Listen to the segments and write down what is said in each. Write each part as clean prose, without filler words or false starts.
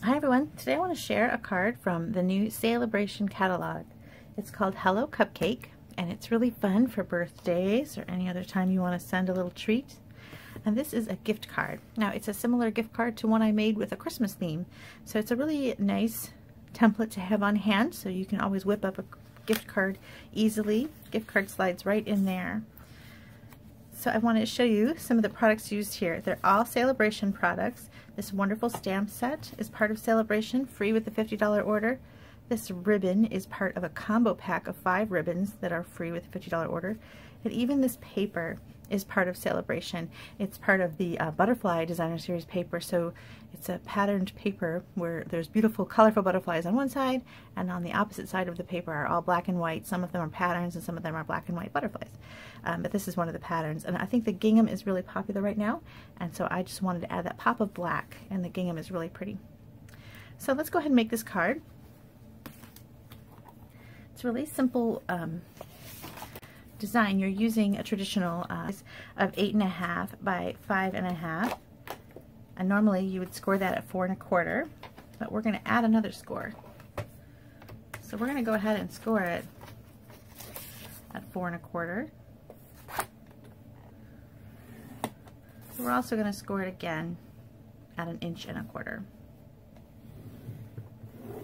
Hi everyone, today I want to share a card from the new Sale-a-Bration catalog. It's called Hello Cupcake, and it's really fun for birthdays or any other time you want to send a little treat. And this is a gift card. Now it's a similar gift card to one I made with a Christmas theme, so it's a really nice template to have on hand, so you can always whip up a gift card easily. Gift card slides right in there. So I want to show you some of the products used here. They're all Sale-a-Bration products. This wonderful stamp set is part of Sale-a-Bration, free with the $50 order. This ribbon is part of a combo pack of 5 ribbons that are free with the $50 order. And even this paper is part of Sale-a-Bration. It's part of the Butterfly Designer Series paper, so it's a patterned paper where there's beautiful colorful butterflies on one side, and on the opposite side of the paper are all black and white. Some of them are patterns and some of them are black and white butterflies. But this is one of the patterns, and I think the gingham is really popular right now, and so I just wanted to add that pop of black, and the gingham is really pretty. So let's go ahead and make this card. It's a really simple design. You're using a traditional of 8.5 by 5.5, and normally you would score that at 4 1/4, but we're going to add another score. So we're going to go ahead and score it at 4 1/4. We're also going to score it again at 1 1/4 inches.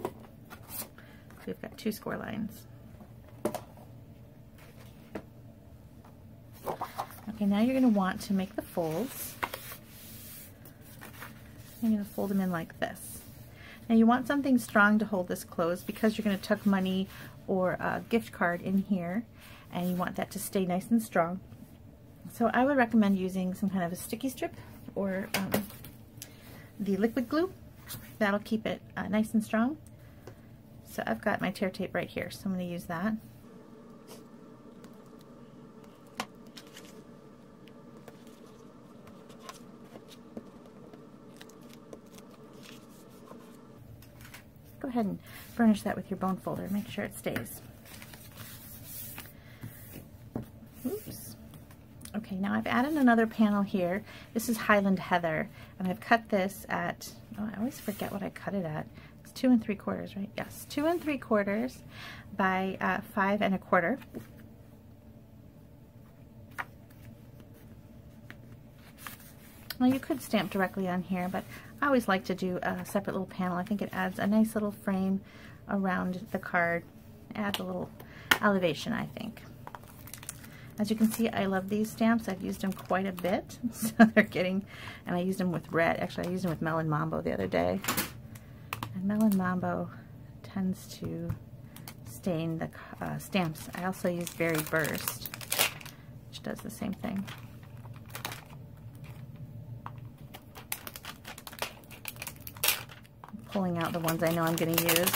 So we've got 2 score lines. Okay, now you're going to want to make the folds. You're going to fold them in like this. Now you want something strong to hold this closed because you're going to tuck money or a gift card in here, and you want that to stay nice and strong. So I would recommend using some kind of a sticky strip or the liquid glue. That'll keep it nice and strong. So I've got my tear tape right here, so I'm going to use that. Go ahead and burnish that with your bone folder. Make sure it stays. Oops. Okay, now I've added another panel here. This is Highland Heather, and I've cut this at, oh, I always forget what I cut it at. It's 2 3/4, right? Yes, 2 3/4 by 5 1/4. Now you could stamp directly on here, but I always like to do a separate little panel. I think it adds a nice little frame around the card. Adds a little elevation, I think. As you can see, I love these stamps. I've used them quite a bit. So they're getting, and I used them with red. Actually, I used them with Melon Mambo the other day. And Melon Mambo tends to stain the stamps. I also use Berry Burst, which does the same thing. I'm pulling out the ones I know I'm going to use.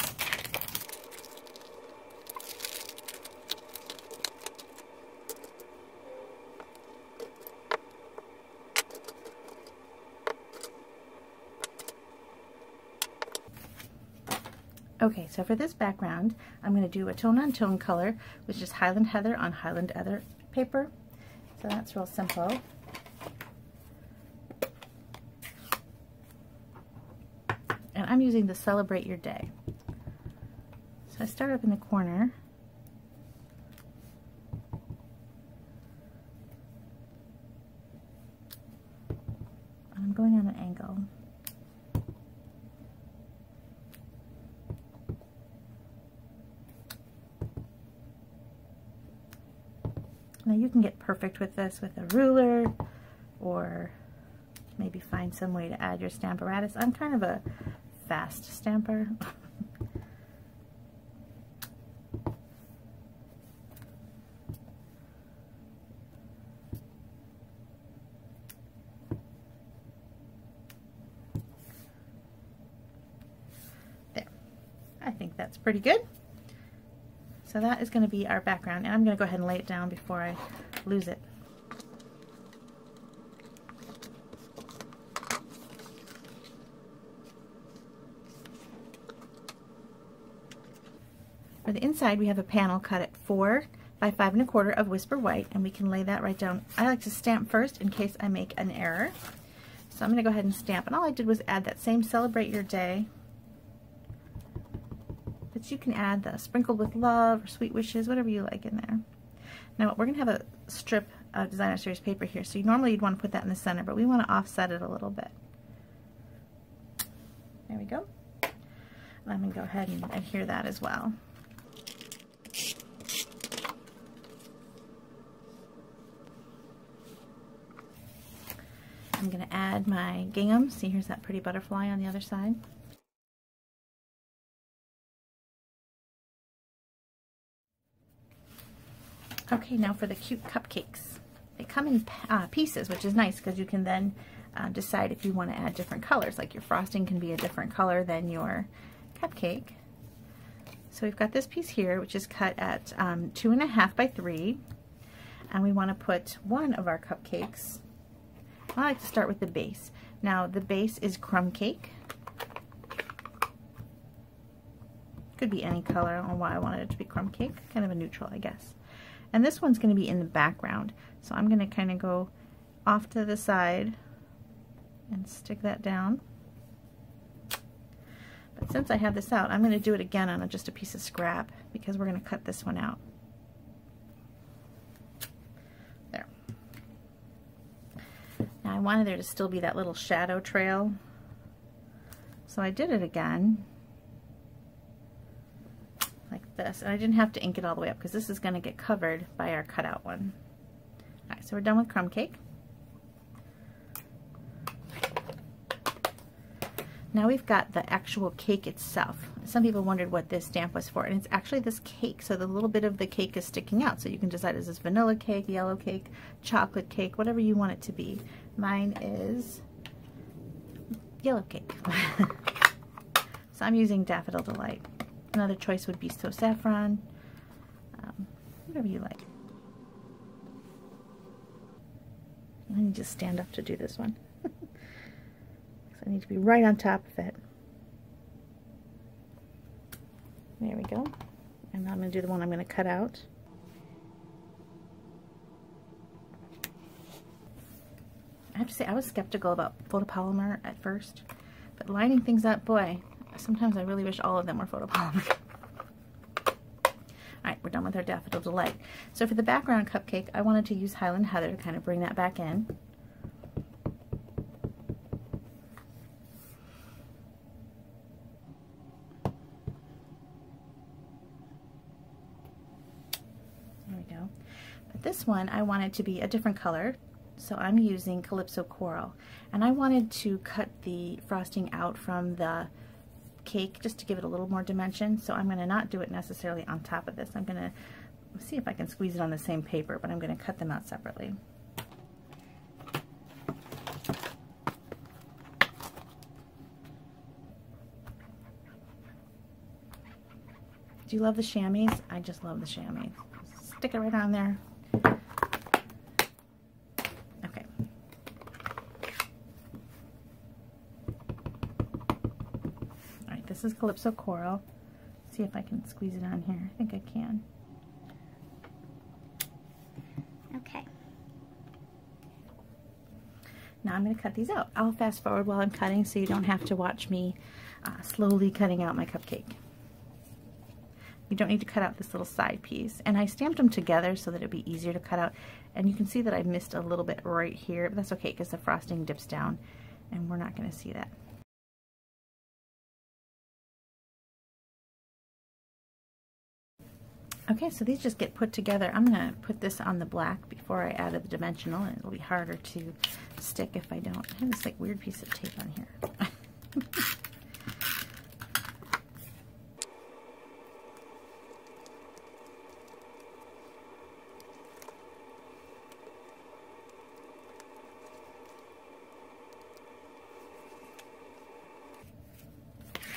Okay, so for this background, I'm going to do a tone-on-tone color, which is Highland Heather on Highland Heather paper. So that's real simple. And I'm using the Celebrate Your Day. So I start up in the corner. And I'm going on an angle. Now you can get perfect with this with a ruler, or maybe find some way to add your stamp apparatus. I'm kind of a fast stamper. There. I think that's pretty good. So that is going to be our background, and I'm going to go ahead and lay it down before I lose it. For the inside, we have a panel cut at 4 by 5 1/4 of Whisper White, and we can lay that right down. I like to stamp first in case I make an error. So I'm going to go ahead and stamp, and all I did was add that same Celebrate Your Day sweets, you can add the sprinkled with love or sweet wishes, whatever you like in there. Now we're going to have a strip of designer series paper here, so normally you'd want to put that in the center, but we want to offset it a little bit. There we go. And I'm going to go ahead and adhere that as well. I'm going to add my gingham. See, here's that pretty butterfly on the other side. Okay, now for the cute cupcakes. They come in pieces, which is nice because you can then decide if you want to add different colors. Like your frosting can be a different color than your cupcake. So we've got this piece here, which is cut at 2.5 by 3. And we want to put one of our cupcakes. I like to start with the base. Now the base is crumb cake. Could be any color. I don't know why I wanted it to be crumb cake. Kind of a neutral, I guess. And this one's going to be in the background. So I'm going to kind of go off to the side and stick that down. But since I have this out, I'm going to do it again on just a piece of scrap because we're going to cut this one out. There. Now I wanted there to still be that little shadow trail. So I did it again. Like this, and I didn't have to ink it all the way up because this is going to get covered by our cutout one. Alright, so we're done with crumb cake. Now we've got the actual cake itself. Some people wondered what this stamp was for, and it's actually this cake, so the little bit of the cake is sticking out, so you can decide is this vanilla cake, yellow cake, chocolate cake, whatever you want it to be. Mine is yellow cake. So I'm using Daffodil Delight. Another choice would be So Saffron, whatever you like. Let me just stand up to do this one. I need to be right on top of it. There we go. And now I'm going to do the one I'm going to cut out. I have to say, I was skeptical about photopolymer at first, but lining things up, boy, sometimes I really wish all of them were photopolymer. Alright, we're done with our Daffodil Delight. So for the background cupcake, I wanted to use Highland Heather to kind of bring that back in. There we go. But this one, I wanted to be a different color. So I'm using Calypso Coral. And I wanted to cut the frosting out from the cake just to give it a little more dimension, so I'm going to not do it necessarily on top of this. I'm going to see if I can squeeze it on the same paper, but I'm going to cut them out separately. Do you love the chamois? I just love the chamois. Stick it right on there. This is Calypso Coral. See if I can squeeze it on here. I think I can. Okay. Now I'm going to cut these out. I'll fast forward while I'm cutting so you don't have to watch me slowly cutting out my cupcake. You don't need to cut out this little side piece. And I stamped them together so that it'd be easier to cut out. And you can see that I missed a little bit right here, but that's okay because the frosting dips down and we're not going to see that. Okay, so these just get put together. I'm going to put this on the black before I add the dimensional, and it'll be harder to stick if I don't. I have this like weird piece of tape on here.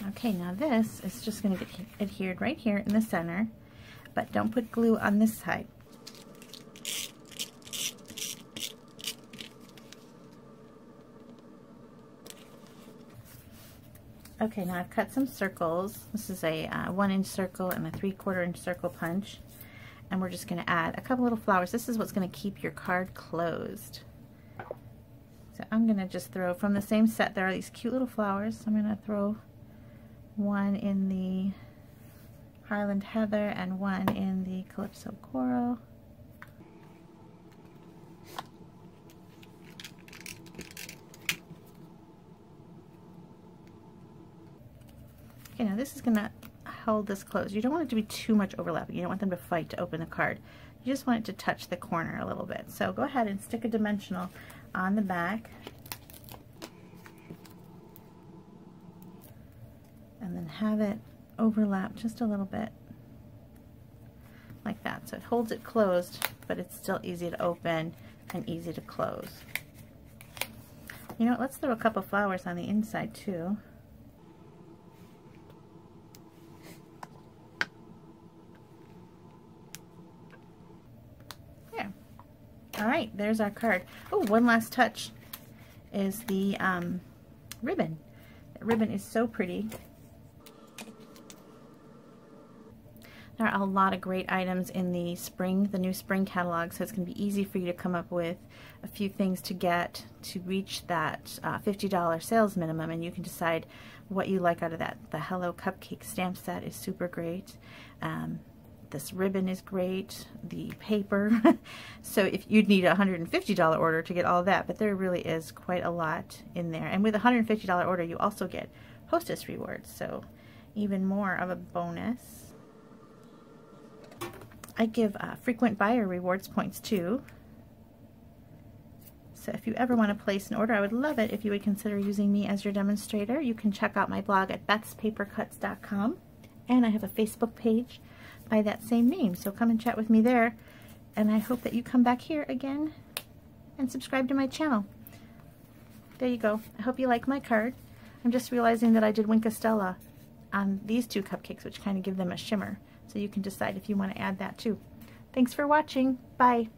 Okay, now this is just going to get adhered right here in the center. But don't put glue on this side. Okay, now I've cut some circles. This is a 1-inch circle and a 3/4 inch circle punch. And we're just going to add a couple little flowers. This is what's going to keep your card closed. So I'm going to just throw from the same set. There are these cute little flowers. I'm going to throw one in the Highland Heather and one in the Calypso Coral. Okay, now this is going to hold this closed. You don't want it to be too much overlapping. You don't want them to fight to open the card. You just want it to touch the corner a little bit. So go ahead and stick a dimensional on the back. And then have it overlap just a little bit. Like that. So it holds it closed, but it's still easy to open and easy to close. You know what, let's throw a couple flowers on the inside too. There. Alright, there's our card. Oh, one last touch is the ribbon. The ribbon is so pretty. There are a lot of great items in the new spring catalog, so it's going to be easy for you to come up with a few things to get to reach that $50 sales minimum, and you can decide what you like out of that. The Hello Cupcake stamp set is super great. This ribbon is great. The paper. So if you'd need a $150 order to get all of that, but there really is quite a lot in there. And with a $150 order, you also get hostess rewards, so even more of a bonus. I give frequent buyer rewards points too. So if you ever want to place an order, I would love it if you would consider using me as your demonstrator. You can check out my blog at bethspapercuts.com, and I have a Facebook page by that same name, so come and chat with me there. And I hope that you come back here again and subscribe to my channel. There you go. I hope you like my card. I'm just realizing that I did Wink Stella on these two cupcakes, which kind of give them a shimmer. So you can decide if you want to add that too. Thanks for watching. Bye.